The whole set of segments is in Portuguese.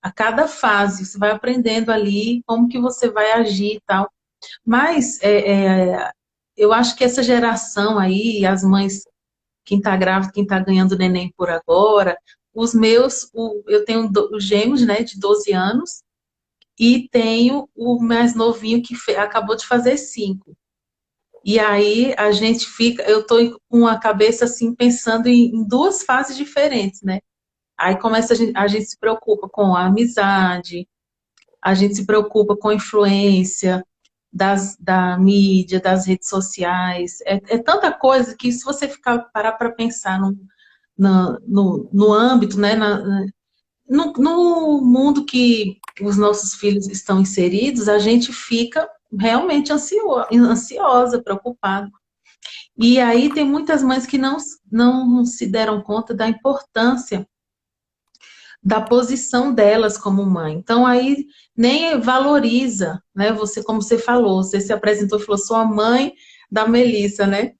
A cada fase, você vai aprendendo ali como que você vai agir e tal. Mas eu acho que essa geração aí, as mães, quem está grávida, quem está ganhando neném por agora, os meus, eu tenho os gêmeos, né, de 12 anos, e tenho o mais novinho que acabou de fazer 5. E aí a gente fica, eu estou com a cabeça assim pensando em duas fases diferentes, né? Aí começa a gente se preocupa com a amizade, a gente se preocupa com a influência da mídia, das redes sociais. É tanta coisa que se você parar para pensar no âmbito, né, no mundo que os nossos filhos estão inseridos, a gente fica realmente ansiosa, preocupada. E aí tem muitas mães que não se deram conta da importância da posição delas como mãe. Então aí nem valoriza, né? Você, como você falou, você se apresentou e falou, sou a mãe da Melissa, né?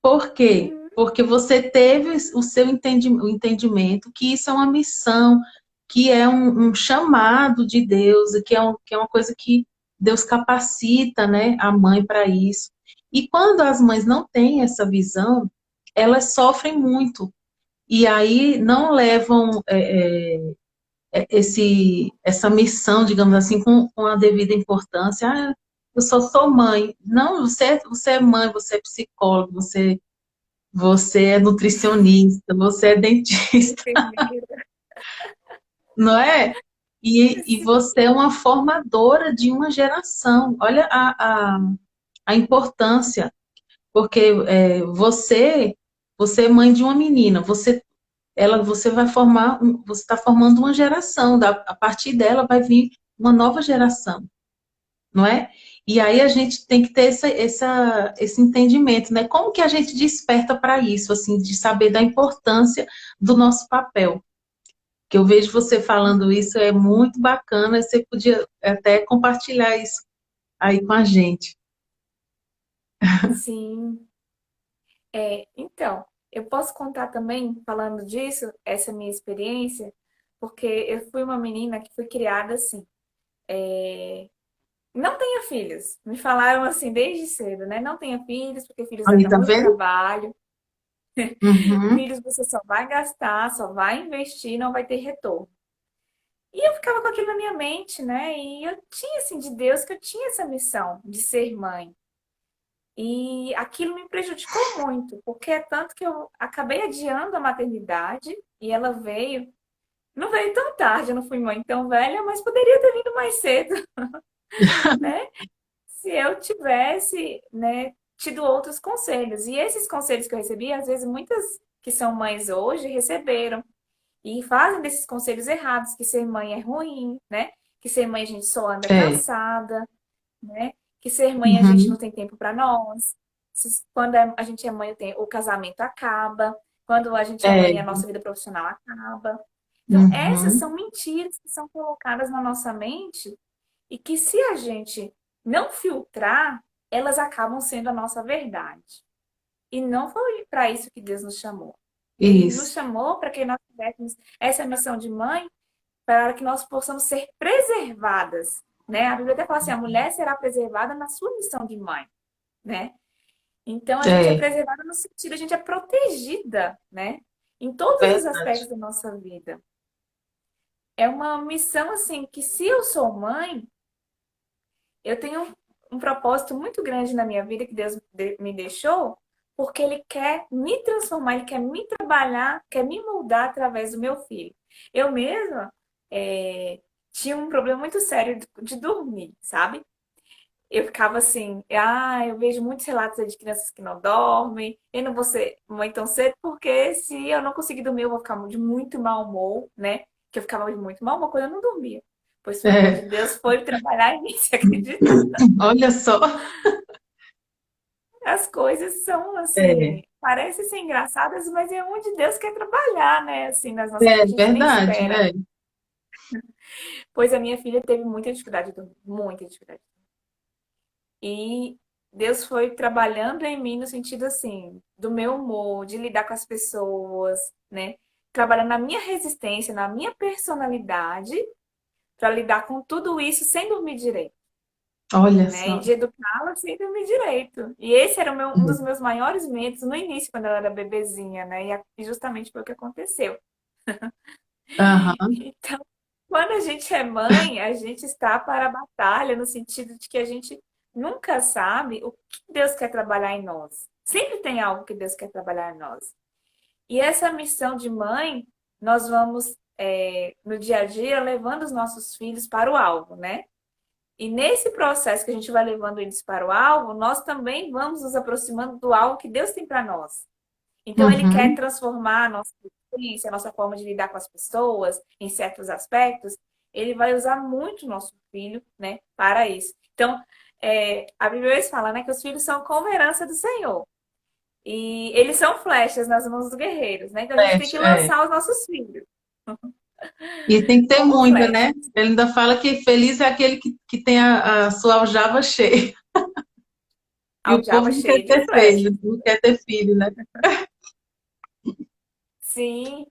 Por quê? Uhum. Porque você teve o seu o entendimento que isso é uma missão, que é um chamado de Deus, que é uma coisa que Deus capacita, né, a mãe para isso. E quando as mães não têm essa visão, elas sofrem muito. E aí não levam essa missão, digamos assim, com a devida importância. Ah, eu só sou mãe. Não, você é mãe, você é psicólogo, você é nutricionista, você é dentista, Enfermeira. não é? E Sim. você é uma formadora de uma geração. Olha a importância, porque você é mãe de uma menina, você vai formar, você está formando uma geração, a partir dela vai vir uma nova geração, não é? E aí a gente tem que ter esse entendimento, né? Como que a gente desperta para isso, assim, de saber da importância do nosso papel? Que eu vejo você falando isso, é muito bacana, você podia até compartilhar isso aí com a gente. Sim. Então, eu posso contar também, falando disso, essa minha experiência, porque eu fui uma menina que foi criada assim. Não tenha filhos. Me falaram assim desde cedo, né? Não tenha filhos, porque filhos Aí, dão tá muito vendo? trabalho. Uhum. Filhos você só vai gastar, só vai investir, não vai ter retorno. E eu ficava com aquilo na minha mente, né? E eu tinha, assim, de Deus que eu tinha essa missão de ser mãe. E aquilo me prejudicou muito, porque é tanto que eu acabei adiando a maternidade e ela veio. Não veio tão tarde, eu não fui mãe tão velha, mas poderia ter vindo mais cedo, né? Se eu tivesse, né, tido outros conselhos. E esses conselhos que eu recebi, às vezes muitas que são mães hoje receberam e fazem desses conselhos errados, que ser mãe é ruim, né? Que ser mãe a gente só anda É. cansada, né? Que ser mãe a gente não Uhum. tem tempo para nós. Quando a gente é mãe, o casamento acaba. Quando a gente é É. mãe, a nossa vida profissional acaba. Então, essas Uhum. são mentiras que são colocadas na nossa mente e que, se a gente não filtrar, elas acabam sendo a nossa verdade. E não foi para isso que Deus nos chamou. Ele nos Isso. chamou para que nós tivéssemos essa missão de mãe, para que nós possamos ser preservadas, né? A Bíblia até fala assim, a mulher será preservada na sua missão de mãe, né? Então a gente é É. preservada no sentido, a gente é protegida, né? Em todos os Verdade. aspectos da nossa vida. É uma missão assim que, se eu sou mãe, eu tenho um propósito muito grande na minha vida que Deus me deixou, porque Ele quer me transformar, Ele quer me trabalhar, quer me moldar através do meu filho. Eu mesma tinha um problema muito sério de dormir, sabe? Eu ficava assim, eu vejo muitos relatos aí de crianças que não dormem, eu não vou ser mãe tão cedo, porque se eu não conseguir dormir, eu vou ficar de muito mau humor, né? Que eu ficava de muito mau humor quando eu não dormia. Pois foi onde É. Deus foi trabalhar em mim, você acredita? Olha só. As coisas são É. assim, parecem ser engraçadas, mas é onde Deus quer trabalhar, né? Assim, nas nossas É vidas, a gente nem verdade, espera. é. Pois a minha filha teve muita dificuldade de dormir, muita dificuldade. E Deus foi trabalhando em mim no sentido assim, do meu humor, de lidar com as pessoas, né? trabalhando na minha resistência, na minha personalidade, para lidar com tudo isso sem dormir direito, Olha né? E só. de educá-la sem dormir direito. E esse era um dos meus maiores medos no início, quando ela era bebezinha, né? E justamente foi o que aconteceu. Aham, Então, quando a gente é mãe, a gente está para a batalha, no sentido de que a gente nunca sabe o que Deus quer trabalhar em nós. Sempre tem algo que Deus quer trabalhar em nós. E essa missão de mãe, nós vamos, no dia a dia, levando os nossos filhos para o alvo, né? E nesse processo que a gente vai levando eles para o alvo, nós também vamos nos aproximando do alvo que Deus tem para nós. Então, ele quer uhum. transformar a nossa existência, a nossa forma de lidar com as pessoas, em certos aspectos. Ele vai usar muito o nosso filho, né, para isso. Então, a Bíblia fala, né, que os filhos são como herança do Senhor. E eles são flechas nas mãos dos guerreiros, né? Então, a gente tem que Fecha, é. lançar os nossos filhos E tem que ter como muita, flechas. né? Ele ainda fala que feliz é aquele que tem a sua aljava cheia. E o povo Aljava não quer cheia de ter filho, flechas. não quer ter filho, né? Sim.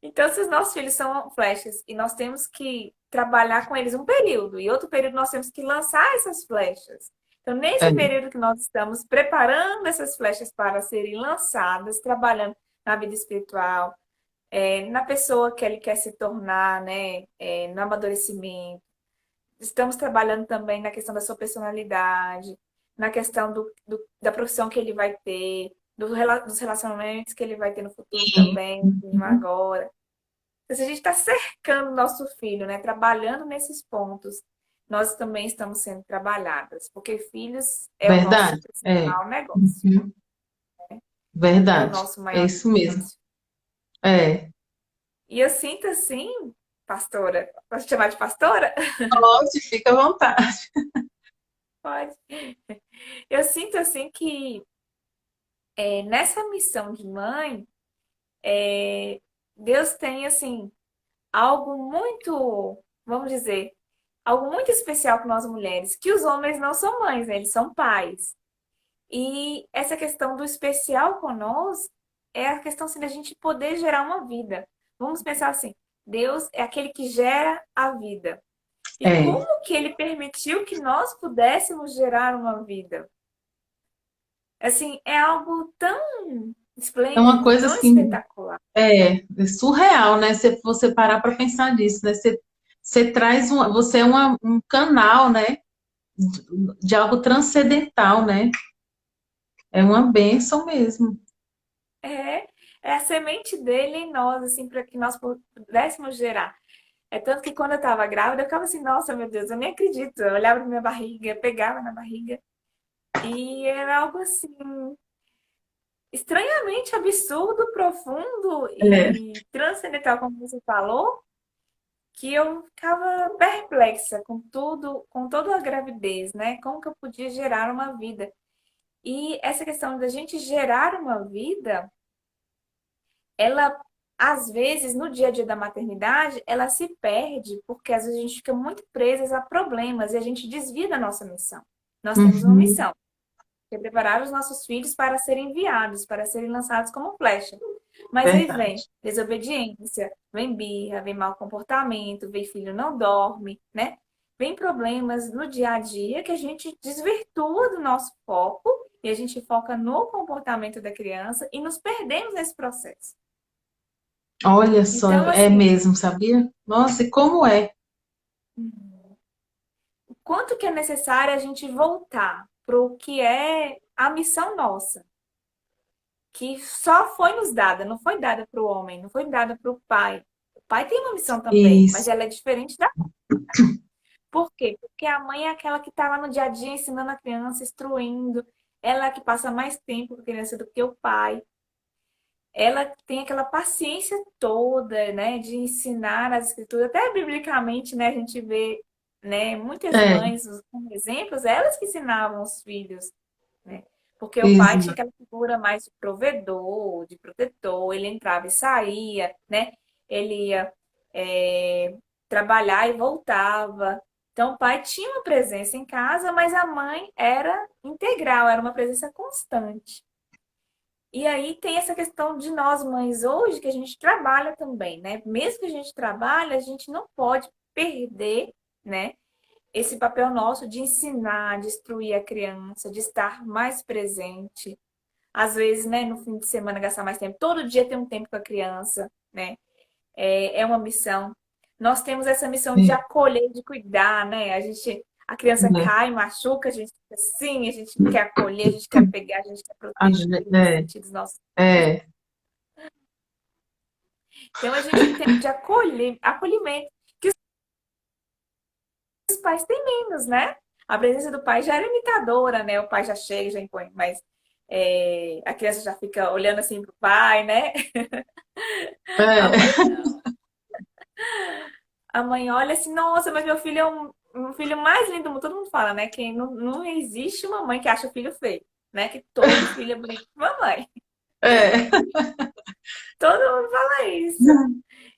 Então, se os nossos filhos são flechas e nós temos que trabalhar com eles um período, e outro período nós temos que lançar essas flechas. Então, nesse É. período que nós estamos preparando essas flechas para serem lançadas, trabalhando na vida espiritual, na pessoa que ele quer se tornar, né, no amadurecimento, estamos trabalhando também na questão da sua personalidade, na questão da profissão que ele vai ter, dos relacionamentos que ele vai ter no futuro Sim. também, Uhum. agora. Então, se a gente está cercando o nosso filho, né, trabalhando nesses pontos, nós também estamos sendo trabalhadas, porque filhos é o nosso Verdade. É. principal negócio, Uhum. é o Verdade. nosso É maior isso mesmo. negócio. É. E eu sinto assim, pastora, posso te chamar de pastora? Pode, fica à vontade. Pode. Eu sinto assim que nessa missão de mãe, Deus tem assim algo muito, vamos dizer, algo muito especial com nós mulheres, que os homens não são mães, né? Eles são pais. E essa questão do especial conosco é a questão assim, da gente poder gerar uma vida. Vamos pensar assim, Deus é aquele que gera a vida. E É. como que ele permitiu que nós pudéssemos gerar uma vida? Assim, é algo tão É uma esplêndido, coisa tão assim, espetacular. é surreal, né? Se você parar para pensar nisso, né? Você traz você é um canal, né? De algo transcendental, né? É uma bênção mesmo. É, é a semente dele em nós, assim, para que nós pudéssemos gerar. É tanto que quando eu estava grávida, eu ficava assim, nossa, meu Deus, eu nem acredito. Eu olhava pra minha barriga, pegava na barriga, e era algo assim, estranhamente absurdo, profundo É. e transcendental, como você falou, que eu ficava perplexa com tudo, com toda a gravidez, né? Como que eu podia gerar uma vida? E essa questão da gente gerar uma vida, ela, às vezes, no dia a dia da maternidade, ela se perde, porque às vezes a gente fica muito presa a problemas e a gente desvia da nossa missão. Nós temos uma Uhum. missão, que é preparar os nossos filhos para serem enviados, para serem lançados como flecha. Mas aí vem Verdade. desobediência, vem birra, vem mau comportamento, vem filho não dorme, né? Vem problemas no dia a dia que a gente desvirtua do nosso foco e a gente foca no comportamento da criança e nos perdemos nesse processo. Olha só, Então, é assim, mesmo, sabia? Nossa, e como é? o quanto que é necessário a gente voltar para o que é a missão nossa, que só foi nos dada, não foi dada para o homem, não foi dada para o pai. O pai tem uma missão também, mas Isso. ela é diferente da. Por quê? Porque a mãe é aquela que está lá no dia a dia ensinando a criança, instruindo. Ela é que passa mais tempo com a criança do que o pai. Ela tem aquela paciência toda, né, de ensinar as escrituras. Até biblicamente, né, a gente vê, né, muitas É, mães como exemplos, elas que ensinavam os filhos, né? Porque o pai tinha exato. aquela figura mais de provedor, de protetor, ele entrava e saía, né? Ele ia trabalhar e voltava. Então, o pai tinha uma presença em casa, mas a mãe era integral, era uma presença constante. E aí tem essa questão de nós, mães, hoje, que a gente trabalha também, né? Mesmo que a gente trabalhe, a gente não pode perder, né? Esse papel nosso de ensinar, de instruir a criança, de estar mais presente. Às vezes, né, no fim de semana, gastar mais tempo. Todo dia tem um tempo com a criança, né? É uma missão. Nós temos essa missão de É, acolher, de cuidar, né? A criança cai, machuca, a gente fica assim, a gente quer acolher, a gente quer pegar, a gente quer proteger nesse é, sentido dos nossos. é, Então a gente tem de acolher, acolhimento, que os pais têm menos, né? A presença do pai já era imitadora, né? O pai já chega, já impõe, mas a criança já fica olhando assim pro pai, né? A é. mãe não. A mãe olha assim, nossa, mas meu filho é um filho mais lindo do mundo. Todo mundo fala, né? Que não existe uma mãe que acha o filho feio, né? Que todo filho é bonito com uma mãe. É. Todo mundo fala isso.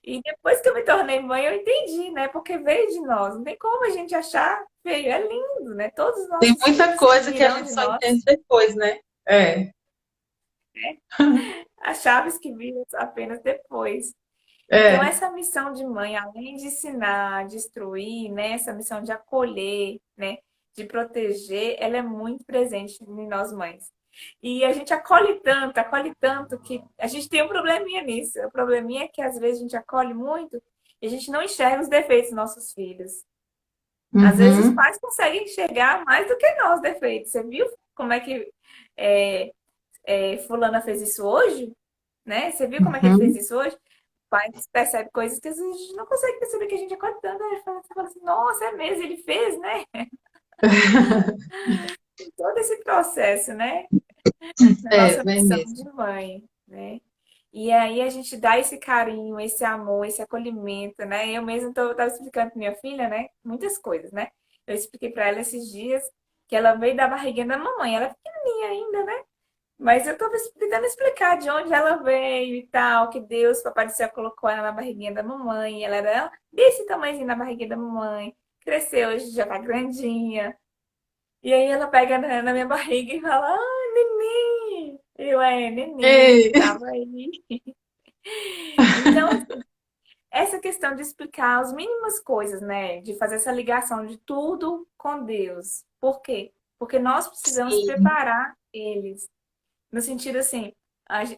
E depois que eu me tornei mãe, eu entendi, né? Porque veio de nós. Não tem como a gente achar feio. É lindo, né? Todos os Tem nossos muita filhos que coisa que a virão gente de só nós, entende depois, né? É, as chaves que viram apenas depois. Então, é, essa missão de mãe, além de ensinar, de instruir, né? Essa missão de acolher, né? De proteger, ela é muito presente em nós mães. E a gente acolhe tanto, que a gente tem um probleminha nisso. O probleminha é que às vezes a gente acolhe muito e a gente não enxerga os defeitos dos nossos filhos. Às vezes os uhum, pais conseguem enxergar mais do que nós os defeitos. Você viu como é que é, fulana fez isso hoje? Né? Você viu como é que ele fez uhum. isso hoje? O pai percebe coisas que às vezes a gente não consegue perceber que a gente acolhe tanto. Aí você fala assim, nossa, é mesmo, ele fez, né? Todo esse processo, né? Na É, nossa é missão de mesmo. mãe, né? E aí a gente dá esse carinho, esse amor, esse acolhimento, né? Eu mesma estava explicando para minha filha, né? Muitas coisas, né? Eu expliquei para ela esses dias que ela veio da barriguinha da mamãe. Ela é pequenininha ainda, né? Mas eu estava tentando explicar de onde ela veio e tal, que Deus, Papai do Céu, colocou ela na barriguinha da mamãe. Ela era desse tamanhozinho na barriguinha da mamãe. Cresceu, hoje já tá grandinha. E aí ela pega na minha barriga e fala, ah, neném. Neném, Ei, tava aí. Então, essa questão de explicar as mínimas coisas, né? De fazer essa ligação de tudo com Deus. Por quê? Porque nós precisamos sim, preparar eles. No sentido assim,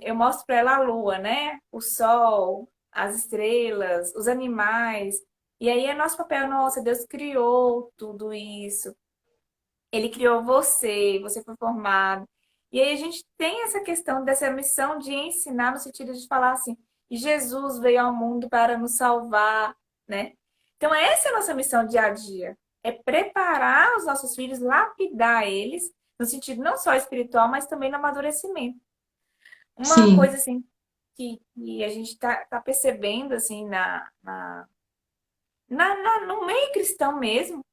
eu mostro para ela a lua, né? O sol, as estrelas, os animais. E aí é nosso papel, nossa, Deus criou tudo isso. Ele criou você, você foi formado. E aí a gente tem essa questão dessa missão de ensinar no sentido de falar assim, e Jesus veio ao mundo para nos salvar, né? Então essa é a nossa missão dia a dia, é preparar os nossos filhos, lapidar eles, no sentido não só espiritual, mas também no amadurecimento. Uma sim, coisa assim que a gente tá percebendo assim no meio cristão mesmo,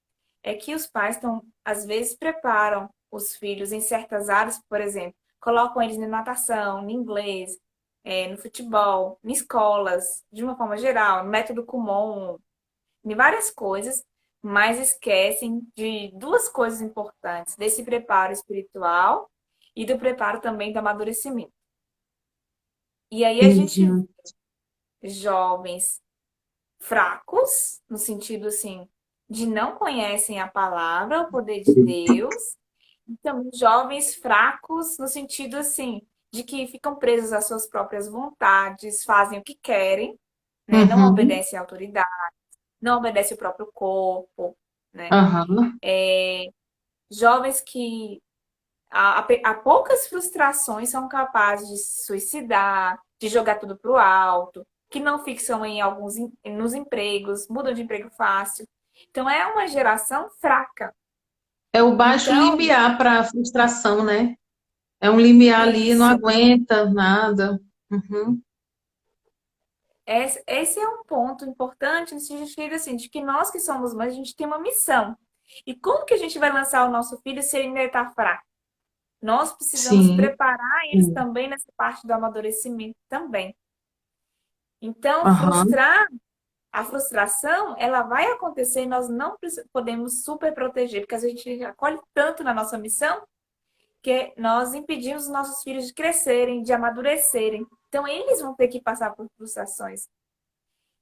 é que os pais estão, às vezes, preparam os filhos em certas áreas, por exemplo, colocam eles na natação, no inglês, no futebol, em escolas, de uma forma geral, no método Kumon, em várias coisas, mas esquecem de duas coisas importantes, desse preparo espiritual e do preparo também do amadurecimento. E aí a gente, uhum, jovens fracos, no sentido assim, de não conhecem a palavra, o poder de Deus. Então, jovens fracos, no sentido assim, de que ficam presos às suas próprias vontades, fazem o que querem, né? Não uhum, obedecem à autoridade, não obedecem o próprio corpo, né? aham, Jovens que a poucas frustrações são capazes de se suicidar, de jogar tudo pro alto, que não fixam em nos empregos, mudam de emprego fácil. Então é uma geração fraca. é o baixo Então, limiar para frustração, né? É um limiar ali, não isso. aguenta nada. Uhum, Esse é um ponto importante no sentido assim, de que nós que somos mães, a gente tem uma missão. E como que a gente vai lançar o nosso filho se ele ainda está fraco? Nós precisamos sim, preparar eles sim, também nessa parte do amadurecimento também. Então, aham, a frustração, ela vai acontecer e nós não podemos super proteger, porque às vezes a gente acolhe tanto na nossa missão porque nós impedimos os nossos filhos de crescerem, de amadurecerem. Então, eles vão ter que passar por frustrações.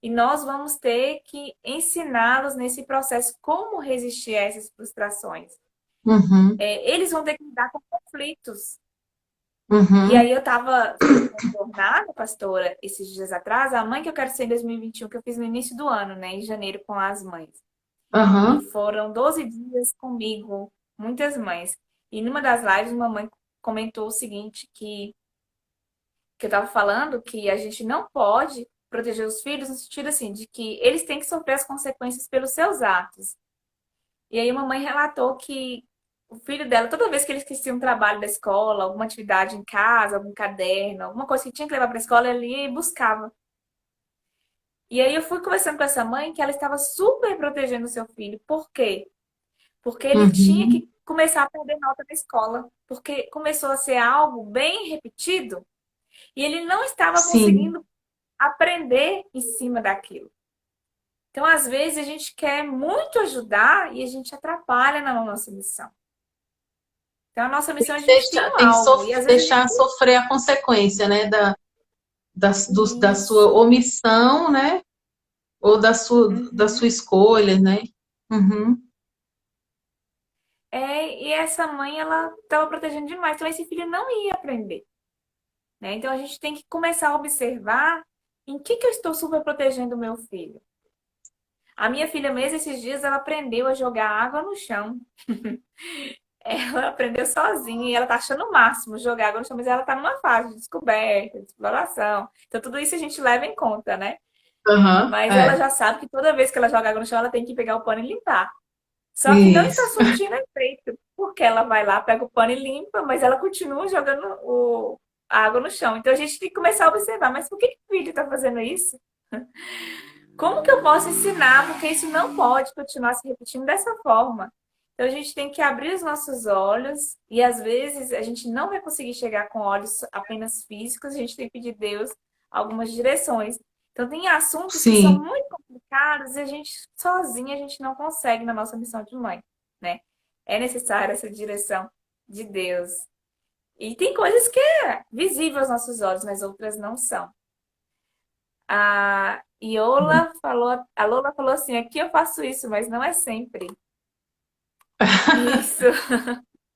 E nós vamos ter que ensiná-los nesse processo como resistir a essas frustrações. Uhum. Eles vão ter que lidar com conflitos. E Uhum. aí eu estava fazendo uma jornada, pastora, esses dias atrás, a mãe que eu quero ser em 2021, que eu fiz no início do ano, né, em janeiro, com as mães. E Aham. foram 12 dias comigo, muitas mães. E numa das lives, uma mãe comentou o seguinte, que eu estava falando que a gente não pode proteger os filhos no sentido assim, de que eles têm que sofrer as consequências pelos seus atos. E aí uma mãe relatou que o filho dela, toda vez que ele esquecia um trabalho da escola, alguma atividade em casa, algum caderno, alguma coisa que tinha que levar para a escola, ele ia e buscava. E aí eu fui conversando com essa mãe que ela estava super protegendo o seu filho. Por quê? Porque ele tinha Uhum. que começar a perder nota na escola, porque começou a ser algo bem repetido e ele não estava Sim. conseguindo aprender em cima daquilo. Então, às vezes, a gente quer muito ajudar e a gente atrapalha na nossa missão. Então, a nossa missão é a gente tem Deixar, um tem que alvo e às vezes a deixar gente. sofrer a consequência, né, da sua Isso. omissão, né, ou da Uhum. sua escolha, né? Uhum. E essa mãe, ela estava protegendo demais, então esse filho não ia aprender, né? Então, a gente tem que começar a observar em que eu estou super protegendo o meu filho. A minha filha mesmo, esses dias, ela aprendeu a jogar água no chão. Ela aprendeu sozinha e ela tá achando o máximo jogar água no chão, mas ela tá numa fase de descoberta, de exploração. Então, tudo isso a gente leva em conta, né? Aham. Mas ela É. já sabe que toda vez que ela joga água no chão, ela tem que pegar o pano e limpar. Só que não está Isso. surtindo efeito, porque ela vai lá, pega o pano e limpa, mas ela continua jogando a água no chão. Então, a gente tem que começar a observar, mas por que o vídeo está fazendo isso? Como que eu posso ensinar? Porque isso não pode continuar se repetindo dessa forma. Então a gente tem que abrir os nossos olhos e às vezes a gente não vai conseguir chegar com olhos apenas físicos, a gente tem que pedir a Deus algumas direções. Então tem assuntos que são Sim. muito complicados e a gente sozinha a gente não consegue na nossa missão de mãe, né? É necessária essa direção de Deus. E tem coisas que é visível aos nossos olhos, mas outras não são. A Lola falou assim, aqui eu faço isso, mas não é sempre. Isso.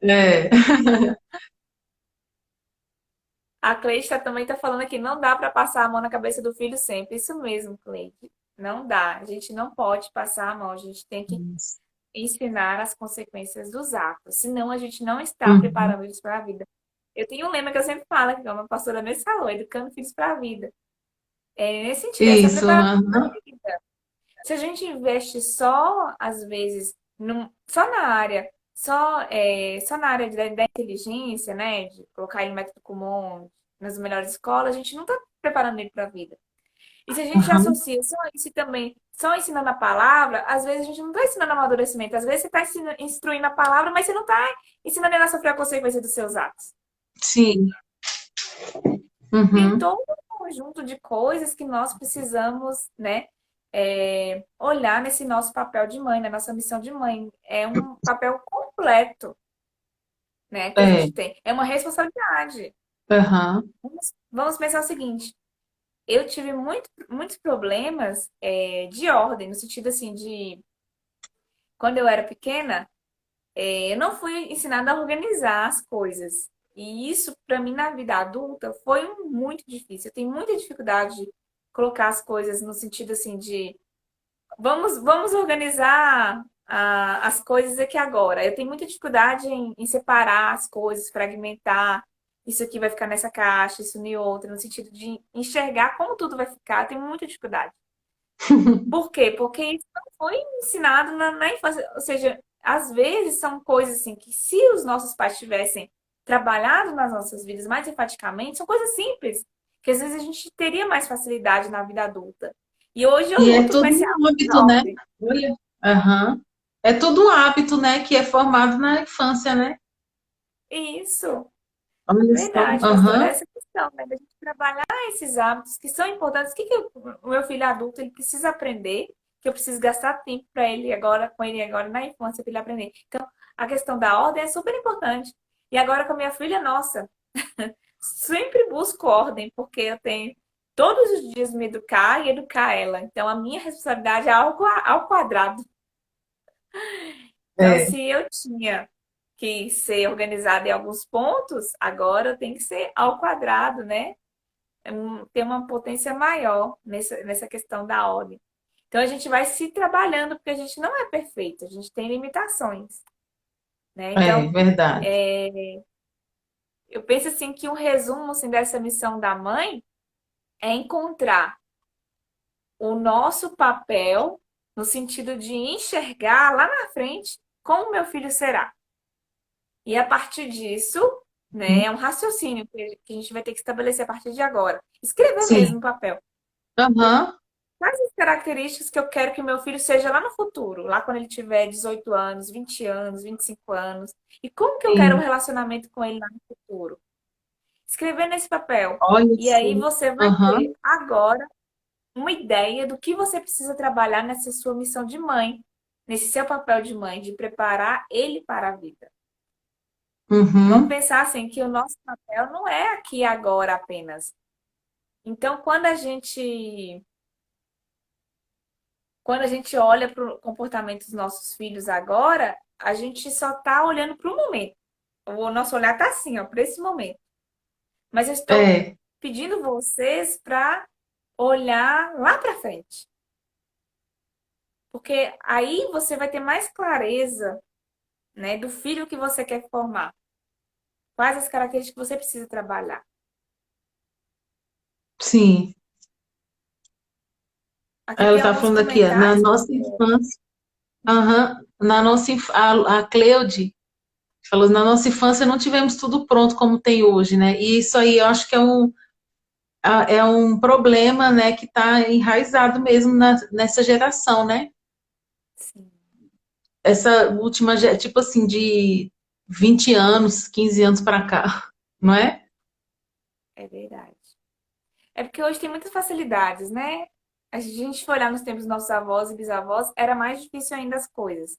É. A Cleide também tá falando aqui, não dá para passar a mão na cabeça do filho sempre. Isso mesmo, Cleide. Não dá. A gente não pode passar a mão. A gente tem que ensinar as consequências dos atos. Senão a gente não está Uhum. preparando eles para a vida. Eu tenho um lema que eu sempre falo, que uma pastora mesmo falou, educando filhos para a vida. É nesse sentido, essa Isso. preparação para Aham. a vida. Se a gente investe só, às vezes, só na área, só na área da inteligência, né? De colocar ele no método comum, nas melhores escolas, a gente não está preparando ele para a vida. E se a gente Aham. associa só isso e também só ensinando a palavra, às vezes a gente não está ensinando amadurecimento. Às vezes você está instruindo a palavra, mas você não está ensinando ele a sofrer a consequência dos seus atos. Sim. Tem Uhum. todo um conjunto de coisas que nós precisamos, né, olhar nesse nosso papel de mãe, na nossa missão de mãe. É um papel completo, né, que a É. gente tem. É uma responsabilidade. Aham. Vamos pensar o seguinte: eu tive muitos problemas de ordem, no sentido assim de quando eu era pequena, eu não fui ensinada a organizar as coisas. E isso, para mim, na vida adulta, foi muito difícil. Eu tenho muita dificuldade de colocar as coisas no sentido assim de vamos organizar as coisas aqui agora. Eu tenho muita dificuldade em separar as coisas, fragmentar. Isso aqui vai ficar nessa caixa, isso em outra, no sentido de enxergar como tudo vai ficar. Eu tenho muita dificuldade. Por quê? Porque isso não foi ensinado na infância. Ou seja, às vezes são coisas assim que se os nossos pais tivessem trabalhado nas nossas vidas mais enfaticamente, são coisas simples, que às vezes a gente teria mais facilidade na vida adulta. E hoje eu E é luto com tudo esse um hábito de hábito, né? ordem. Olha. Aham. É tudo um hábito, né? Que é formado na infância, né? Isso, Olha só. verdade, pastora. Aham. Essa questão, né, da gente trabalhar esses hábitos que são importantes. O meu filho adulto ele precisa aprender? Que eu preciso gastar tempo para ele agora, com ele agora na infância, para ele aprender. Então, a questão da ordem é super importante. E agora com a minha filha, nossa, sempre busco ordem, porque eu tenho todos os dias me educar e educar ela. Então a minha responsabilidade é algo ao quadrado. Então, É, se eu tinha que ser organizada em alguns pontos, agora eu tenho que ser ao quadrado, né? Ter uma potência maior nessa questão da ordem. Então a gente vai se trabalhando, porque a gente não é perfeito, a gente tem limitações, né? Então, verdade. eu penso assim que um resumo assim, dessa missão da mãe é encontrar o nosso papel no sentido de enxergar lá na frente como meu filho será. E a partir disso, né, é um raciocínio que a gente vai ter que estabelecer a partir de agora. Escrever mesmo Sim. no papel. Aham. Quais as características que eu quero que o meu filho seja lá no futuro, lá quando ele tiver 18 anos, 20 anos, 25 anos? E como que eu quero um Sim. relacionamento com ele lá no futuro? Escrever nesse papel. Olha E aí sim. você vai Aham. ter agora uma ideia do que você precisa trabalhar nessa sua missão de mãe, nesse seu papel de mãe, de preparar ele para a vida. Vamos Uhum. pensar assim que o nosso papel não é aqui e agora apenas. Então, quando a gente olha para o comportamento dos nossos filhos agora, a gente só está olhando para o momento. O nosso olhar está assim, ó, para esse momento. Mas eu estou É. pedindo vocês para olhar lá para frente. Porque aí você vai ter mais clareza, né, do filho que você quer formar. Quais as características que você precisa trabalhar. Sim. Aqui Ela tem está alguns falando aqui, ó, na comentários. nossa infância. Aham. Na nossa a Cleude falou, na nossa infância não tivemos tudo pronto como tem hoje, né? E isso aí eu acho que é um problema, né, que está enraizado mesmo nessa geração, né? Sim, Essa última, tipo assim, de 20 anos, 15 anos para cá, não é? é verdade. É porque hoje tem muitas facilidades, né? A gente for olhar nos tempos dos nossos avós e bisavós, era mais difícil ainda as coisas.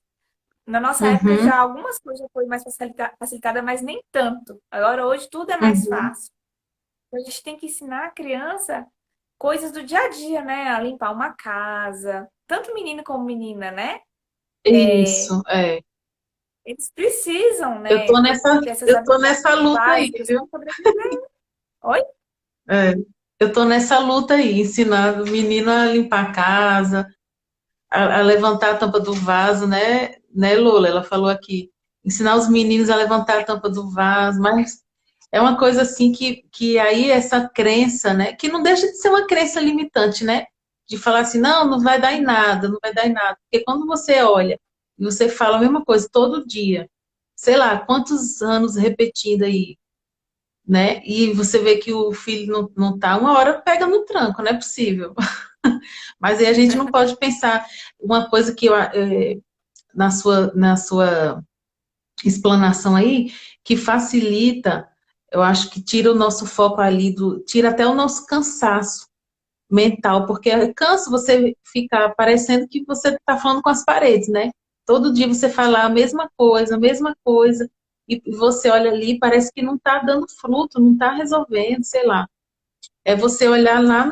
Na nossa época Uhum, já algumas coisas já foi mais facilitada, mas nem tanto. Agora hoje tudo é mais uhum. fácil. Então, a gente tem que ensinar a criança coisas do dia a dia, né? A limpar uma casa, tanto menino como menina, né? Isso, é. Eles precisam, Eu né, tô nessa, ter essas eu tô habilidades nessa luta aí, básicas viu? para sobreviver. Oi? É. Eu tô nessa luta aí, ensinando o menino a limpar a casa, a levantar a tampa do vaso, né, Lola? Ela falou aqui, ensinar os meninos a levantar a tampa do vaso, mas é uma coisa assim que aí essa crença, né, que não deixa de ser uma crença limitante, né? De falar assim, não, não vai dar em nada, não vai dar em nada. Porque quando você olha e você fala a mesma coisa todo dia, sei lá, quantos anos repetindo aí, né? E você vê que o filho não tá, uma hora pega no tranco, não é possível. Mas aí a gente não pode pensar uma coisa que na sua explanação aí, que facilita, eu acho que tira o nosso foco ali, tira até o nosso cansaço mental, porque cansa você ficar parecendo que você está falando com as paredes, né? Todo dia você fala a mesma coisa, e você olha ali e parece que não está dando fruto, não está resolvendo, sei lá. É você olhar lá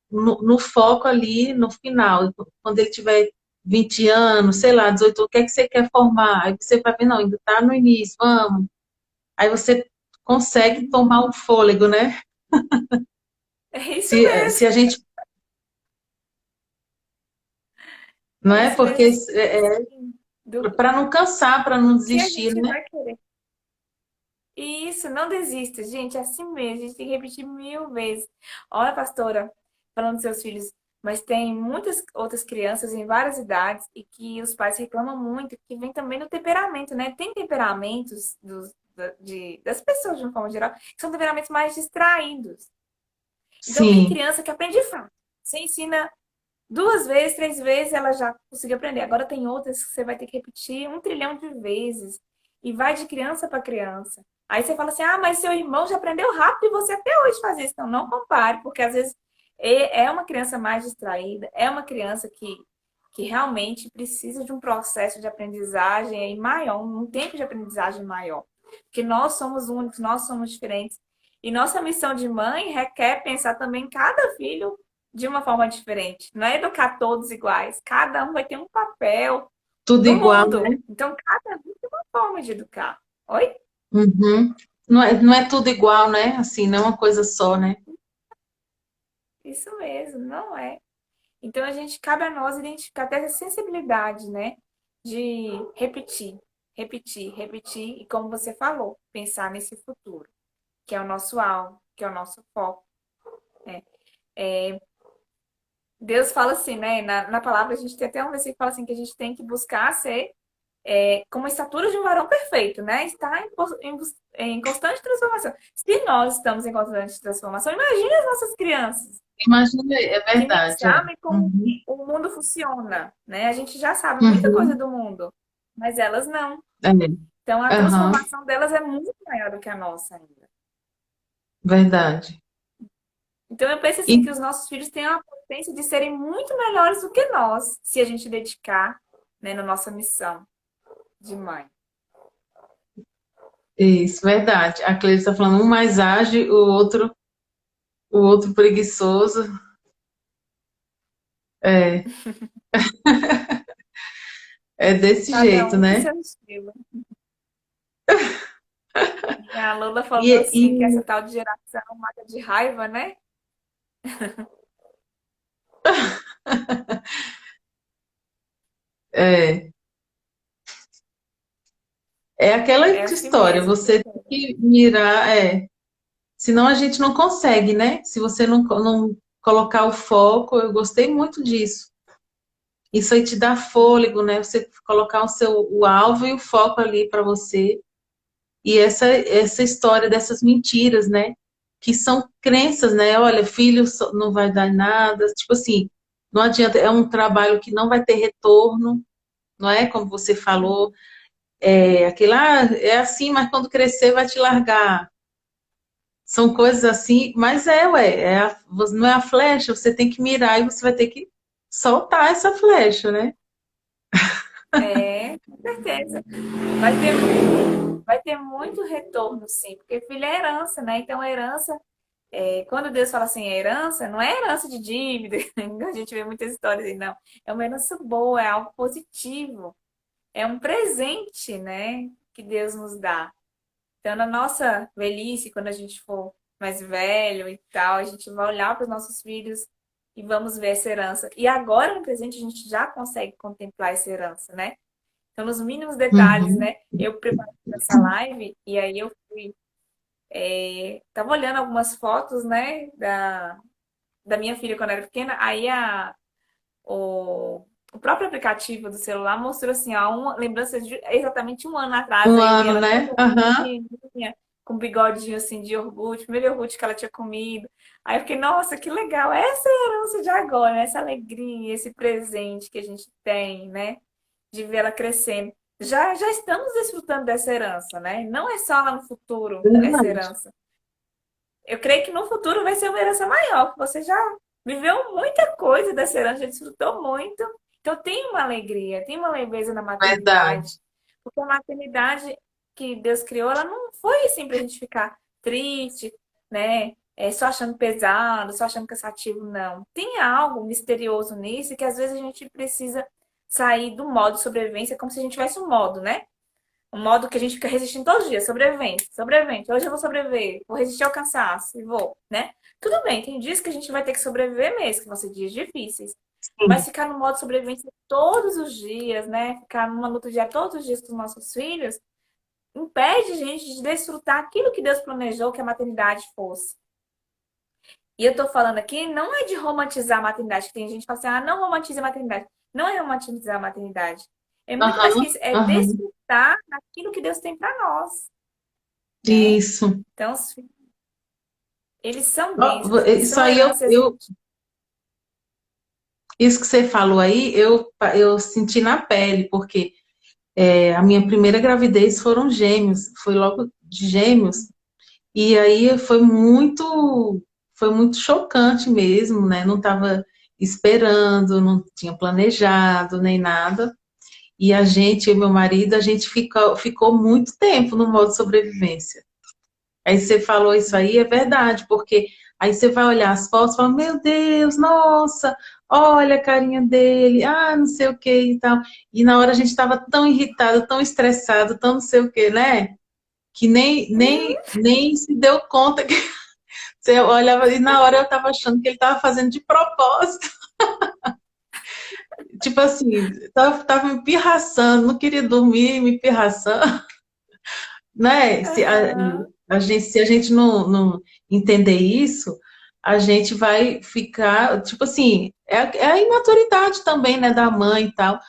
no foco ali, no final, quando ele tiver 20 anos, sei lá, 18, o que é que você quer formar? Aí você vai ver, não, ainda está no início, vamos. Aí você consegue tomar um fôlego, né? É isso Se mesmo, a gente, não é é? isso Porque mesmo. Assim, para não cansar, para não do que a desistir, gente né? vai querer. E isso, não desista, gente, é assim mesmo, a gente tem que repetir 1000 vezes. Olha, pastora, falando dos seus filhos, mas tem muitas outras crianças em várias idades e que os pais reclamam muito, que vem também do temperamento, né? Tem temperamentos das pessoas, de uma forma geral, que são temperamentos mais distraídos. Então, tem Sim, criança que aprende fácil. Você ensina 2 vezes, 3 vezes, ela já conseguiu aprender. Agora tem outras que você vai ter que repetir 1 trilhão de vezes. E vai de criança para criança. Aí você fala assim: ah, mas seu irmão já aprendeu rápido e você até hoje faz isso. Não, não compare, porque às vezes é uma criança mais distraída, é uma criança que realmente precisa de um processo de aprendizagem aí maior, um tempo de aprendizagem maior. Porque nós somos únicos, nós somos diferentes. E nossa missão de mãe requer pensar também cada filho de uma forma diferente. Não é educar todos iguais. Cada um vai ter um papel Tudo no igual, mundo. né? Então, cada um tem uma forma de educar. Oi? Uhum. Não é tudo igual, né? Assim, não é uma coisa só, né? Isso mesmo, não é. Então, a gente cabe a nós identificar até essa sensibilidade, né? De repetir, repetir, repetir. E como você falou, pensar nesse futuro, que é o nosso alvo, que é o nosso foco. Né? Deus fala assim, né? Na palavra, a gente tem até um versículo que fala assim, que a gente tem que buscar ser como a estatura de um varão perfeito, né? Está em constante transformação. Se nós estamos em constante transformação, imagine as nossas crianças, Imagina, é que nem verdade, é. sabem como Uhum. o mundo funciona, né? A gente já sabe muita coisa Uhum. do mundo, mas elas não. É. Então, a Aham, transformação delas é muito maior do que a nossa ainda. verdade. Então, eu penso assim E que os nossos filhos têm a potência de serem muito melhores do que nós, se a gente dedicar, né, na nossa missão de mãe. isso, verdade. A Cleide está falando, um mais ágil, o outro preguiçoso. É, é desse Cada jeito, um com né? seu estilo. E a Lula falou E assim que essa tal de geração mata de raiva, né? é, é aquela É assim história, mesmo. você tem que mirar, senão a gente não consegue, né? Se você não colocar o foco, eu gostei muito disso. Isso aí te dá fôlego, né? Você colocar o alvo e o foco ali para você. E essa história dessas mentiras, né? Que são crenças, né? Olha, não vai dar nada. Tipo assim, não adianta, é um trabalho que não vai ter retorno, não é? Como você falou, é assim, mas quando crescer vai te largar. São coisas assim, mas não é a flecha, você tem que mirar e você vai ter que soltar essa flecha, né? Com certeza. Vai ter muito retorno, sim, porque filho é herança, né? Então, a herança, quando Deus fala assim, herança, não é herança de dívida, a gente vê muitas histórias aí, não. É uma herança boa, é algo positivo, é um presente, né? Que Deus nos dá. Então, na nossa velhice, quando a gente for mais velho e tal, a gente vai olhar para os nossos filhos e vamos ver essa herança. E agora, no presente, a gente já consegue contemplar essa herança, né? Então, nos mínimos detalhes, Uhum. né? Eu preparei essa live e aí eu fui. Tava olhando algumas fotos, né? Da minha filha quando era pequena. Aí o próprio aplicativo do celular mostrou assim, ó, uma lembrança de exatamente um ano atrás. Um Aí eu vi ano, ela né? toda Aham. pequenininha, com bigodinho assim de iogurte, primeiro iogurte que ela tinha comido. Aí eu fiquei, nossa, que legal! Essa é a herança de agora, né? Essa alegria, esse presente que a gente tem, né? De ver ela crescendo. Já estamos desfrutando dessa herança, né? Não é só lá no futuro essa Verdade. herança. Eu creio que no futuro vai ser uma herança maior, porque você já viveu muita coisa dessa herança, já desfrutou muito. Então tem uma alegria, tem uma leveza na Verdade. maternidade. Porque a maternidade que Deus criou, ela não foi assim pra gente ficar triste, né? Só achando pesado, só achando cansativo, não. Tem algo misterioso nisso que às vezes a gente precisa sair do modo sobrevivência, como se a gente tivesse um modo, né? Um modo que a gente fica resistindo todos os dias. Sobrevivente, sobrevivente. Hoje eu vou sobreviver. Vou resistir ao cansaço e vou, né? Tudo bem, tem dias que a gente vai ter que sobreviver mesmo, que vão ser dias difíceis. Mas Sim, ficar no modo sobrevivência todos os dias, né? Ficar numa luta diária todos os dias com os nossos filhos, impede a gente de desfrutar aquilo que Deus planejou que a maternidade fosse. E eu tô falando aqui, não é de romantizar a maternidade, que tem gente que fala assim, ah, não romantize a maternidade. Não é romantizar a maternidade. É muito mais aham, que isso, é aham. desfrutar daquilo que Deus tem para nós, né? Isso. Então, eles são Ó, bênçãos, eles isso são aí heranças. isso que você falou aí, eu senti na pele, porque a minha primeira gravidez foram gêmeos, foi logo de gêmeos, e aí foi muito chocante mesmo, né? Não estava esperando, não tinha planejado nem nada. E a gente, eu e meu marido, a gente ficou muito tempo no modo sobrevivência. Aí você falou isso aí, é verdade, porque aí você vai olhar as fotos e fala, meu Deus, nossa, olha a carinha dele, não sei o que e tal. E na hora a gente estava tão irritado, tão estressado, tão não sei o que, né? Que nem se deu conta que você olhava, e na hora eu estava achando que ele estava fazendo de propósito. Tipo assim, tava me pirraçando, não queria dormir, me pirraçando, né? Aham. Se a gente não entender isso, a gente vai ficar, tipo assim, é a imaturidade também, né, da mãe e tal,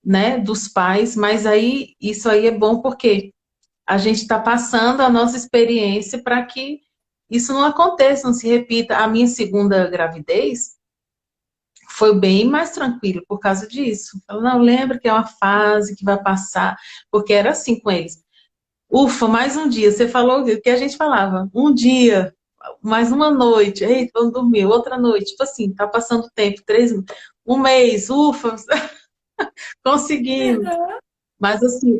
né, dos pais, mas aí, isso aí é bom porque a gente está passando a nossa experiência para que isso não aconteça, não se repita. A minha segunda gravidez foi bem mais tranquilo por causa disso. Eu não lembro que é uma fase que vai passar, porque era assim com eles. Ufa, mais um dia. Você falou o que a gente falava. Um dia, mais uma noite. Eita, vamos dormir. Outra noite. Tipo assim, tá passando tempo. Um mês. Ufa, conseguimos. Aham. Mas assim,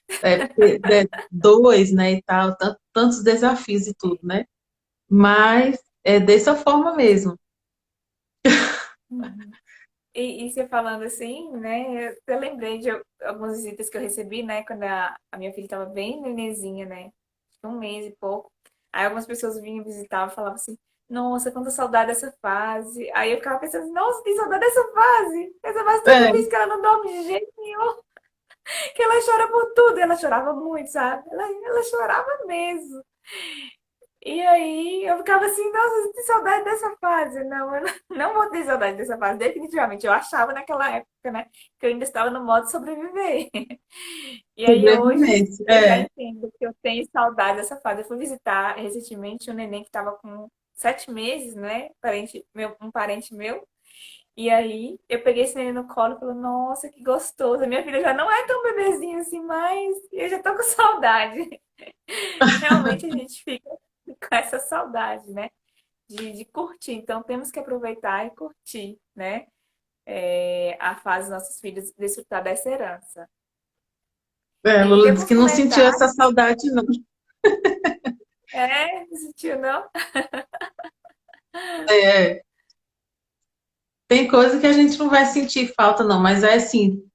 porque, né, dois, né, e tal, tantos desafios e tudo, né? Mas é dessa forma mesmo. Uhum. E você falando assim, né? Eu lembrei de algumas visitas que eu recebi, né? Quando a minha filha estava bem nenenzinha, né? Um mês e pouco. Aí algumas pessoas vinham visitar e falavam assim: Nossa, quanta saudade dessa fase. Aí eu ficava pensando: Nossa, tem saudade dessa fase. Essa fase tão É, difícil que ela não dorme de jeito nenhum. Que ela chora por tudo. Ela chorava muito, sabe? Ela chorava mesmo. E aí eu ficava assim, nossa, eu tenho saudade dessa fase. Não, eu não vou ter saudade dessa fase, definitivamente. Eu achava naquela época, né, que eu ainda estava no modo sobreviver. E aí hoje sobrevivência. eu já É, entendo que eu tenho saudade dessa fase. Eu fui visitar recentemente um neném que estava com 7 meses, né? Um parente meu. E aí eu peguei esse neném no colo e falei, nossa, que gostoso. A minha filha já não é tão bebezinha assim mais, e eu já tô com saudade. Realmente a gente fica com essa saudade, né? De curtir. Então temos que aproveitar e curtir, né? A fase dos nossos filhos desfrutar dessa herança. E Lula disse temos que não sentiu comentar. essa saudade, não. Não sentiu, não? É, tem coisa que a gente não vai sentir falta, não, mas é assim,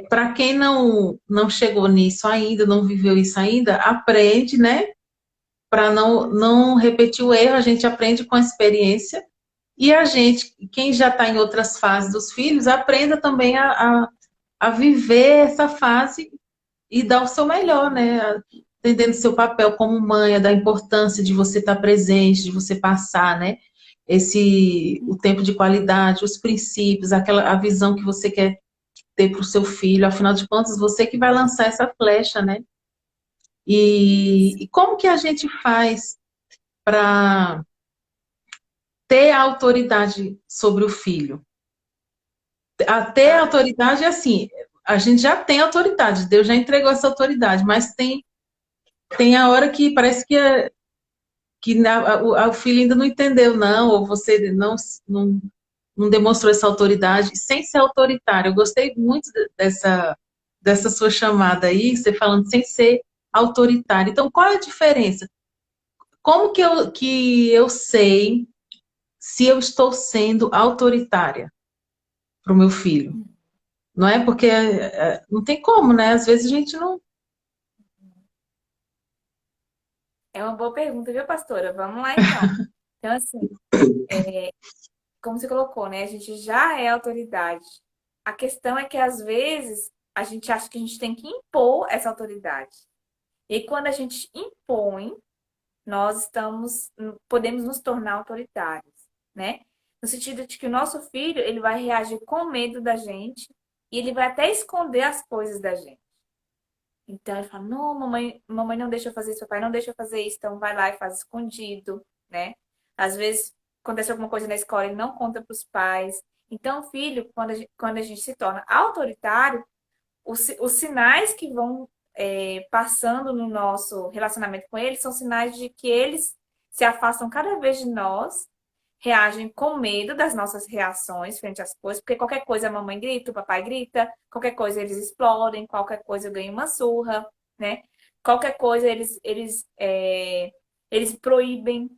para quem não chegou nisso ainda, não viveu isso ainda, aprende, né? Para não repetir o erro, a gente aprende com a experiência. E a gente, quem já está em outras fases dos filhos, aprenda também a viver essa fase e dar o seu melhor, né? Entendendo seu papel como mãe, da importância de você estar presente, de você passar, né? O tempo de qualidade, os princípios, a visão que você quer ter para o seu filho. Afinal de contas, você que vai lançar essa flecha, né? Isso. E como que a gente faz para ter a autoridade sobre o filho? Ter a Ah, autoridade é assim, a gente já tem autoridade, Deus já entregou essa autoridade, mas tem a hora que parece que o filho ainda não entendeu, não, ou você não demonstrou essa autoridade, sem ser autoritário. Eu gostei muito dessa sua chamada aí, você falando sem ser autoritário. Então, qual é a diferença? Como que eu sei se eu estou sendo autoritária para o meu filho? Não é porque não tem como, né? Às vezes a gente não. é uma boa pergunta, viu, pastora? Vamos lá, então. Então, assim, como você colocou, né? A gente já é autoridade. A questão é que, às vezes, a gente acha que a gente tem que impor essa autoridade. E quando a gente impõe, podemos nos tornar autoritários, né? No sentido de que o nosso filho, ele vai reagir com medo da gente e ele vai até esconder as coisas da gente. Então ele fala: "Não, mamãe não deixa eu fazer isso, papai não deixa eu fazer isso", então vai lá e faz escondido, né? Às vezes acontece alguma coisa na escola, ele não conta para os pais. Então, o filho, quando a gente se torna autoritário, os sinais que vão passando no nosso relacionamento com eles são sinais de que eles se afastam cada vez de nós, reagem com medo das nossas reações frente às coisas, porque qualquer coisa a mamãe grita, o papai grita, qualquer coisa eles explodem, qualquer coisa eu ganho uma surra, né? Qualquer coisa eles proíbem.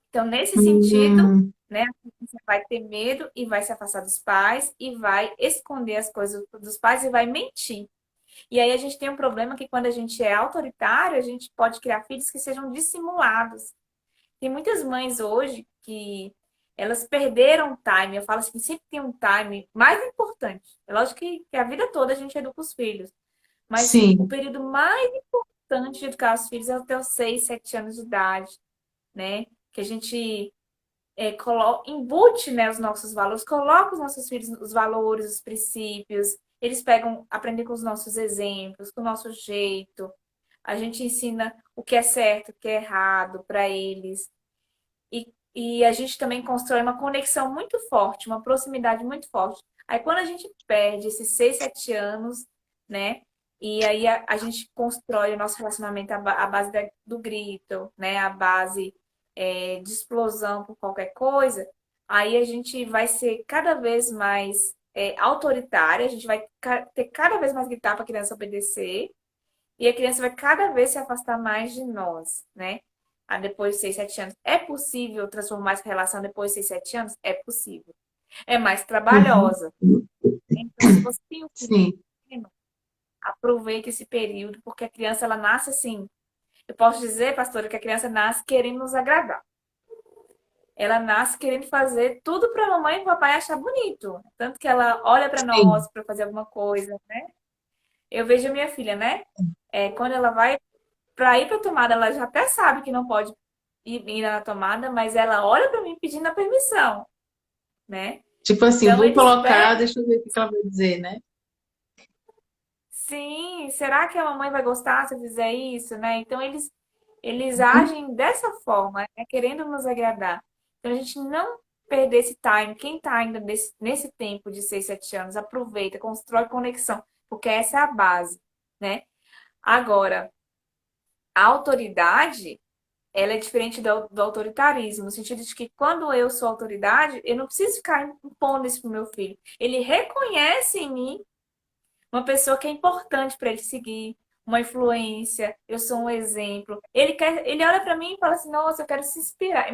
Então, nesse sentido, Hum, né, a criança vai ter medo e vai se afastar dos pais e vai esconder as coisas dos pais e vai mentir. E aí a gente tem um problema que quando a gente é autoritário, a gente pode criar filhos que sejam dissimulados. Tem muitas mães hoje que elas perderam o time. Eu falo assim, sempre tem um time mais importante. É lógico que a vida toda a gente educa os filhos, mas o sim. período mais importante de educar os filhos é até os 6, 7 anos de idade, né? Que a gente embute, né, os nossos valores, coloca os nossos filhos os valores, os princípios. Eles pegam, aprendem com os nossos exemplos, com o nosso jeito. A gente ensina o que é certo, o que é errado para eles. E a gente também constrói uma conexão muito forte, uma proximidade muito forte. Aí quando a gente perde esses 6, 7 anos, né? E aí a gente constrói o nosso relacionamento à base do grito, né? À base de explosão por qualquer coisa. Aí a gente vai ser cada vez mais autoritária, a gente vai ter cada vez mais gritar para a criança obedecer. E a criança vai cada vez se afastar mais de nós, né? Depois de 6, 7 anos. É possível transformar essa relação depois de 6, 7 anos? É possível. É mais Uhum, trabalhosa. Então, se você tem um filho sim. pequeno, aproveite esse período, porque a criança, ela nasce assim. Eu posso dizer, pastora, que a criança nasce querendo nos agradar. Ela nasce querendo fazer tudo para a mamãe e o papai achar bonito. Tanto que ela olha para nós Sim. para fazer alguma coisa, né? Eu vejo a minha filha, né? Quando ela vai para ir para a tomada, ela já até sabe que não pode ir na tomada, mas ela olha para mim pedindo a permissão, né? Tipo assim, Então vou eles colocar, pegam, deixa eu ver o que ela vai dizer, né? sim, será que a mamãe vai gostar se eu fizer isso, né? Então eles Uhum, agem dessa forma, né? Querendo nos agradar. Então a gente não perder esse time. Quem está ainda nesse tempo de 6, 7 anos, aproveita, constrói conexão, porque essa é a base, né? Agora, a autoridade ela é diferente do autoritarismo, no sentido de que quando eu sou autoridade, eu não preciso ficar impondo isso pro meu filho. Ele reconhece em mim uma pessoa que é importante para ele seguir, uma influência, eu sou um exemplo. Ele olha para mim e fala assim: "Nossa, eu quero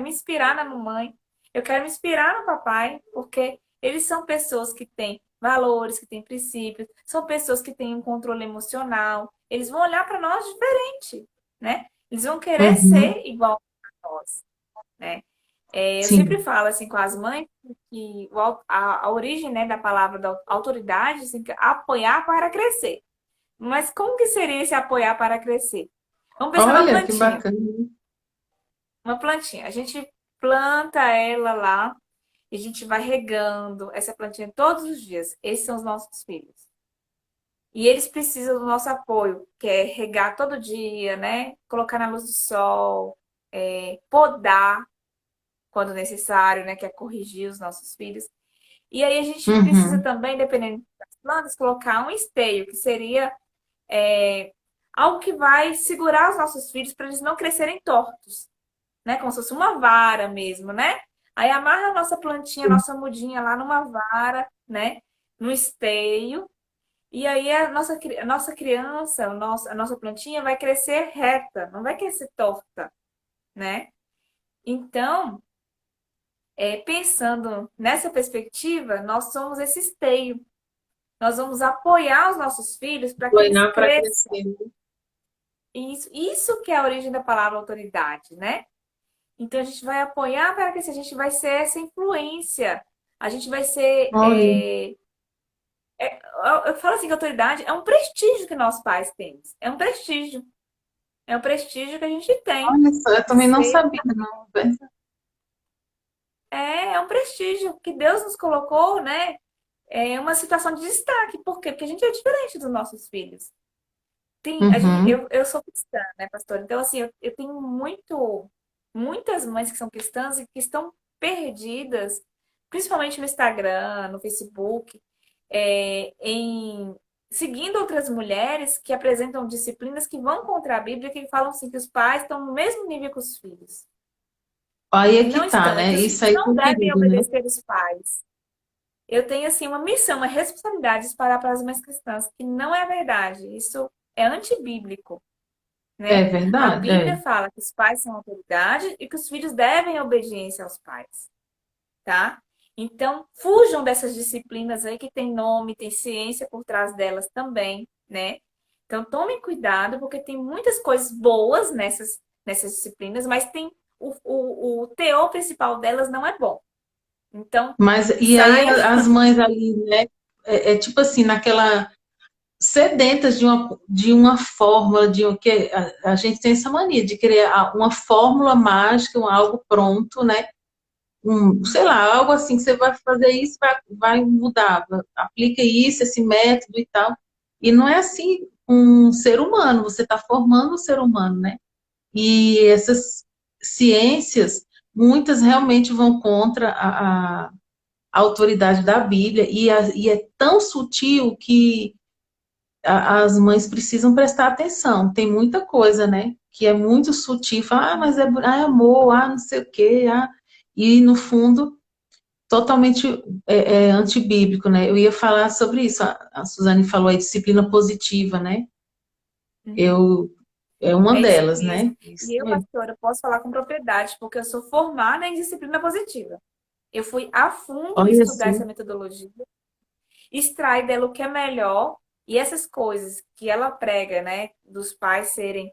me inspirar na mamãe, eu quero me inspirar no papai", porque eles são pessoas que têm valores, que têm princípios, são pessoas que têm um controle emocional. Eles vão olhar para nós diferente, né? Eles vão querer uhum, ser igual a nós, né? Eu sempre sim. falo assim com as mães que a origem, né, da palavra da autoridade assim, que é apoiar para crescer. Mas como que seria esse apoiar para crescer? Vamos pensar numa Olha, que plantinha. bacana. Uma plantinha. A gente planta ela lá e a gente vai regando essa plantinha todos os dias. Esses são os nossos filhos. E eles precisam do nosso apoio, que é regar todo dia, né? Colocar na luz do sol, podar quando necessário, né? Que é corrigir os nossos filhos. E aí a gente precisa Uhum. também, dependendo das plantas, colocar um esteio, que seria é, algo que vai segurar os nossos filhos para eles não crescerem tortos, né? Como se fosse uma vara mesmo, né? Aí amarra a nossa plantinha, a Sim. nossa mudinha lá numa vara, né? No esteio. E aí a nossa criança, a nossa plantinha vai crescer reta, não vai crescer torta, né? Então, pensando nessa perspectiva, nós somos esse esteio. Nós vamos apoiar os nossos filhos para que eles Apoiar para cresçam. crescer, né? Isso que é a origem da palavra autoridade, né? Então a gente vai apoiar para que a gente vai ser essa influência. A gente vai ser. Olha, Eu falo assim que a autoridade é um prestígio que nós pais temos. É um prestígio. É um prestígio que a gente tem olha só, eu de também não ser. sabia, não. É um prestígio que Deus nos colocou, né? É uma situação de destaque. Por quê? Porque a gente é diferente dos nossos filhos. Uhum. Eu sou cristã, né, pastor? Então, assim, eu tenho muitas mães que são cristãs e que estão perdidas, principalmente no Instagram, no Facebook, em seguindo outras mulheres que apresentam disciplinas que vão contra a Bíblia, que falam assim que os pais estão no mesmo nível que os filhos. Aí é E que não tá, estão. É que né? os Isso filhos aí não tem devem perigo, né? obedecer os pais. Eu tenho, assim, uma missão, uma responsabilidade de espalhar para as mães cristãs, que não é verdade. Isso é antibíblico, É né? A verdade, é. Bíblia fala que os pais são autoridade e que os filhos devem obediência aos pais, tá? Então, fujam dessas disciplinas aí que tem nome, tem ciência por trás delas também, né? Então, tomem cuidado, porque tem muitas coisas boas nessas disciplinas, mas tem o teor principal delas não é bom. Então, Mas, e aí saiam. as mães ali, né? É tipo assim, naquela sedentas de uma fórmula, de o que a gente tem essa mania de criar uma fórmula mágica, algo pronto, né? Sei lá, algo assim que você vai fazer isso, vai mudar, aplica isso, esse método e tal. E não é assim um ser humano, você está formando um ser humano, né? E essas ciências, muitas realmente vão contra a autoridade da Bíblia, e é tão sutil que as mães precisam prestar atenção. Tem muita coisa, né? Que é muito sutil. Fala, mas é amor, não sei o quê, e no fundo, totalmente antibíblico, né? Eu ia falar sobre isso. A Suzane falou aí, disciplina positiva, né? Uhum. Eu, é uma É isso delas, mesmo. né? Isso E eu, mesmo. pastora, posso falar com propriedade, porque eu sou formada em disciplina positiva. Eu fui a fundo Olha estudar assim, essa metodologia, extrair dela o que é melhor, e essas coisas que ela prega, né, dos pais serem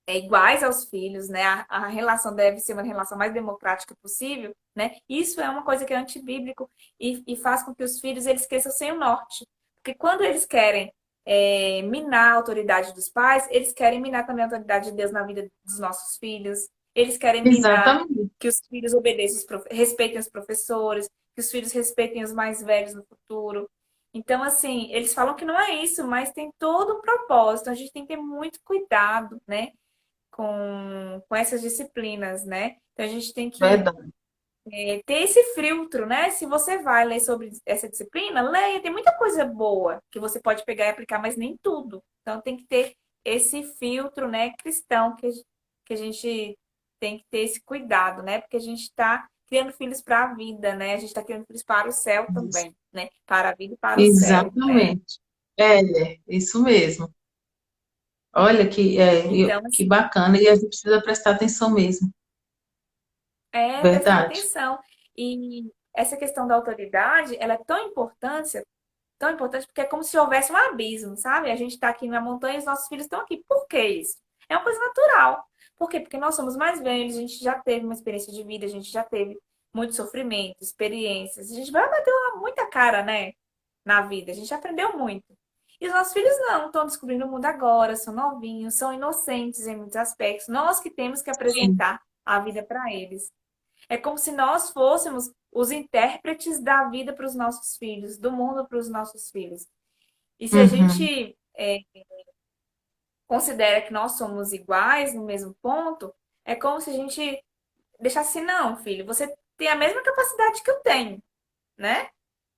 iguais aos filhos, né, a relação deve ser uma relação mais democrática possível, né, isso é uma coisa que é antibíblico e faz com que os filhos eles cresçam sem o norte. Porque quando eles querem minar a autoridade dos pais, eles querem minar também a autoridade de Deus na vida dos nossos filhos. Eles querem minar exatamente. que os filhos obedeçam, respeitem os professores, que os filhos respeitem os mais velhos no futuro. Então, assim, eles falam que não é isso, mas tem todo um propósito. A gente tem que ter muito cuidado, né? Com essas disciplinas, né? Então a gente tem que Verdade. ter esse filtro, né? Se você vai ler sobre essa disciplina, leia, tem muita coisa boa que você pode pegar e aplicar, mas nem tudo. Então tem que ter esse filtro, né, cristão, que a gente tem que ter esse cuidado, né? Porque a gente está criando filhos para a vida, né? A gente está criando filhos para o céu Isso. também, né? Para a vida e para o céu, né? Exatamente. Isso mesmo. Olha Então, que assim, bacana, e a gente precisa prestar atenção mesmo. prestar Verdade. atenção. E essa questão da autoridade, ela é tão importante porque é como se houvesse um abismo, sabe? A gente está aqui na montanha e os nossos filhos estão aqui. Por que isso? É uma coisa natural. Por quê? Porque nós somos mais velhos, a gente já teve uma experiência de vida, a gente já teve muito sofrimento, experiências. A gente vai bater muita cara, né? Na vida. A gente aprendeu muito. E os nossos filhos não, estão descobrindo o mundo agora, são novinhos, são inocentes em muitos aspectos. Nós que temos que Sim. apresentar a vida para eles. É como se nós fôssemos os intérpretes da vida para os nossos filhos, do mundo para os nossos filhos. E se a Uhum. gente considera que nós somos iguais no mesmo ponto, é como se a gente deixasse assim, não, filho, você tem a mesma capacidade que eu tenho, né?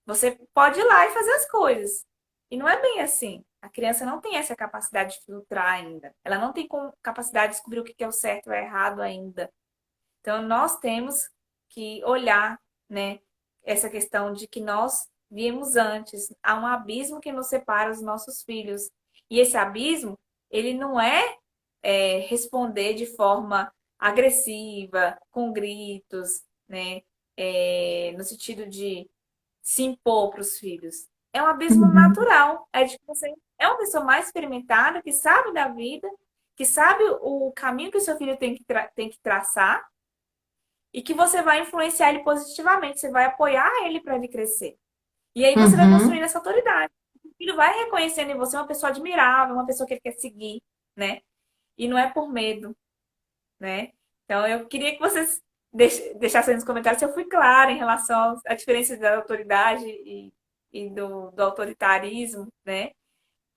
Você pode ir lá e fazer as coisas. E não é bem assim. A criança não tem essa capacidade de filtrar ainda. Ela não tem capacidade de descobrir o que é o certo ou o errado ainda. Então, nós temos que olhar, né, essa questão de que nós viemos antes. Há um abismo que nos separa os nossos filhos. E esse abismo, ele não responder de forma agressiva, com gritos, né, no sentido de se impor para os filhos. É um abismo Uhum. natural. É de que você é uma pessoa mais experimentada, que sabe da vida, que sabe o caminho que o seu filho tem que traçar e que você vai influenciar ele positivamente, você vai apoiar ele para ele crescer. E aí você vai Uhum. construindo essa autoridade. O filho vai reconhecendo em você uma pessoa admirável, uma pessoa que ele quer seguir, né? E não é por medo, né? Então eu queria que vocês deixassem nos comentários se eu fui clara em relação à diferença da autoridade e do autoritarismo, né?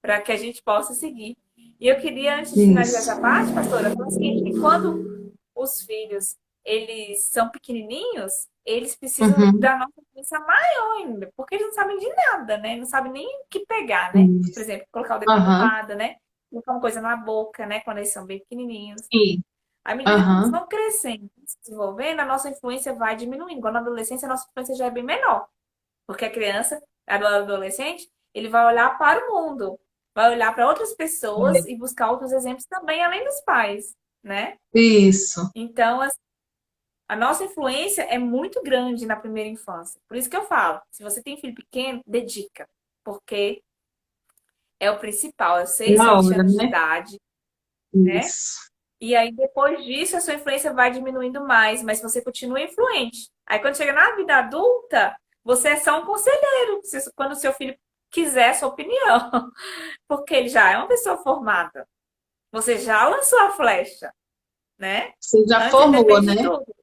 Para que a gente possa seguir. E eu queria, antes de finalizar Isso. essa parte, pastora, falar o seguinte, que quando os filhos eles são pequenininhos, eles precisam Uhum. da nossa atenção maior ainda, porque eles não sabem de nada, né? Não sabem nem o que pegar, né? Por Isso. exemplo, colocar o dedo na Aham. tomada, né? Colocar uma coisa na boca, né? Quando eles são bem pequenininhos. Sim. À medida que eles aham, vão crescendo, se desenvolvendo, a nossa influência vai diminuindo. Quando na adolescência, a nossa influência já é bem menor. Porque a criança, a adolescente, ele vai olhar para o mundo, vai olhar para outras pessoas é. e buscar outros exemplos também, além dos pais, né? Isso. Então, a nossa influência é muito grande na primeira infância. Por isso que eu falo, se você tem filho pequeno, dedica. Porque é o principal, é os 6, Na 7 hora, anos de né? idade, né? Isso. E aí, depois disso, a sua influência vai diminuindo mais, mas você continua influente. Aí, quando chega na vida adulta, você é só um conselheiro, quando o seu filho quiser a sua opinião. Porque ele já é uma pessoa formada. Você já lançou a flecha, né? Você já Antes ele formou, depende de né? tudo.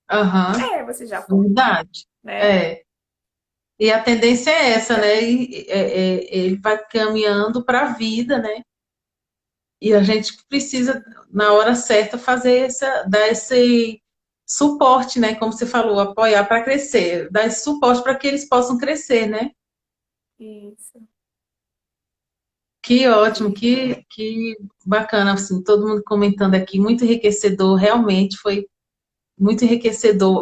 Aham, É, você já formou, verdade. né? É. E a tendência é essa, Então, né? Ele vai caminhando para a vida, né? E a gente precisa, na hora certa, dar esse suporte, né? Como você falou, apoiar para crescer, dar esse suporte para que eles possam crescer, né? isso. Que ótimo, E que bacana, assim, todo mundo comentando aqui, muito enriquecedor, realmente foi muito enriquecedor